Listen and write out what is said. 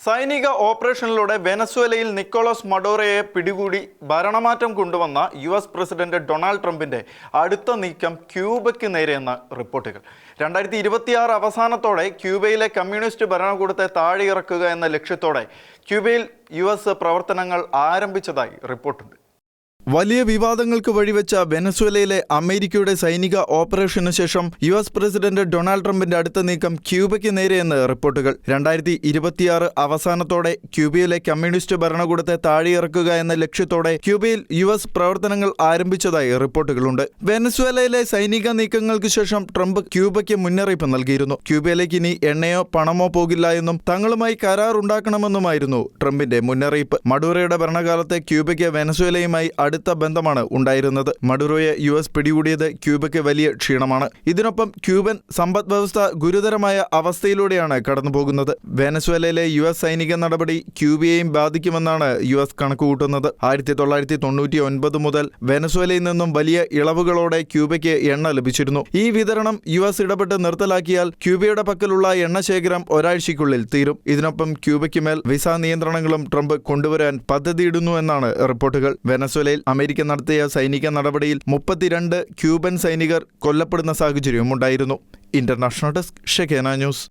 സൈനിക ഓപ്പറേഷനിലൂടെ വെനസ്വേലയിൽ നിക്കോളാസ് മഡോറയെ പിടികൂടി ഭരണമാറ്റം കൊണ്ടുവന്ന US പ്രസിഡന്റ് ഡൊണാൾഡ് ട്രംപിന്റെ അടുത്ത നീക്കം ക്യൂബയ്ക്ക് നേരെയെന്ന റിപ്പോർട്ടുകൾ. 2026 അവസാനത്തോടെ ക്യൂബയിലെ കമ്മ്യൂണിസ്റ്റ് ഭരണകൂടത്തെ താഴെയിറക്കുക എന്ന ലക്ഷ്യത്തോടെ ക്യൂബയിൽ US പ്രവർത്തനങ്ങൾ ആരംഭിച്ചതായി റിപ്പോർട്ടുണ്ട്. വലിയ വിവാദങ്ങൾക്ക് വഴിവെച്ച വെനസ്വേലയിലെ അമേരിക്കയുടെ സൈനിക ഓപ്പറേഷനു ശേഷം US പ്രസിഡന്റ് ഡൊണാൾഡ് ട്രംപിന്റെ അടുത്ത നീക്കം ക്യൂബയ്ക്ക് നേരെയെന്ന് റിപ്പോർട്ടുകൾ. 2026 അവസാനത്തോടെ ക്യൂബയിലെ കമ്മ്യൂണിസ്റ്റ് ഭരണകൂടത്തെ താഴെയിറക്കുക എന്ന ലക്ഷ്യത്തോടെ ക്യൂബയിൽ US പ്രവർത്തനങ്ങൾ ആരംഭിച്ചതായി റിപ്പോർട്ടുകളുണ്ട്. വെനസ്വേലയിലെ സൈനിക നീക്കങ്ങൾക്ക് ശേഷം ട്രംപ് ക്യൂബയ്ക്ക് മുന്നറിയിപ്പ് നൽകിയിരുന്നു. ക്യൂബയിലേക്ക് ഇനി എണ്ണയോ പണമോ പോകില്ല എന്നും തങ്ങളുമായി കരാർ ഉണ്ടാക്കണമെന്നുമായിരുന്നു ട്രംപിന്റെ മുന്നറിയിപ്പ്. മഡൂറോയുടെ ഭരണകാലത്തെ ക്യൂബയ്ക്ക് വെനസ്വേലയുമായി അടുത്ത ബന്ധമാണ് ഉണ്ടായിരുന്നത്. മഡൂറോയെ US പിടികൂടിയത് ക്യൂബയ്ക്ക് വലിയ ക്ഷീണമാണ്. ഇതിനൊപ്പം ക്യൂബൻ സമ്പദ് വ്യവസ്ഥ ഗുരുതരമായ അവസ്ഥയിലൂടെയാണ് കടന്നുപോകുന്നത്. വെനസ്വേലയിലെ US സൈനിക നടപടി ക്യൂബയെയും ബാധിക്കുമെന്നാണ് US കണക്കുകൂട്ടുന്നത്. 1999 മുതൽ വെനസ്വേലയിൽ നിന്നും വലിയ ഇളവുകളോടെ ക്യൂബയ്ക്ക് എണ്ണ ലഭിച്ചിരുന്നു. ഈ വിതരണം US ഇടപെട്ട് നിർത്തലാക്കിയാൽ ക്യൂബയുടെ പക്കലുള്ള എണ്ണ ശേഖരം ഒരാഴ്ചയ്ക്കുള്ളിൽ തീരും. ഇതിനൊപ്പം ക്യൂബയ്ക്ക് മേൽ വിസ നിയന്ത്രണങ്ങളും ട്രംപ് കൊണ്ടുവരാൻ പദ്ധതിയിടുന്നു എന്നാണ് റിപ്പോർട്ടുകൾ. വെനസ്വേലയിൽ അമേരിക്ക നടത്തിയ സൈനിക നടപടിയിൽ 32 ക്യൂബൻ സൈനികർ കൊല്ലപ്പെടുന്ന സാഹചര്യവും ഉണ്ടായിരുന്നു. International desk, Shekena news.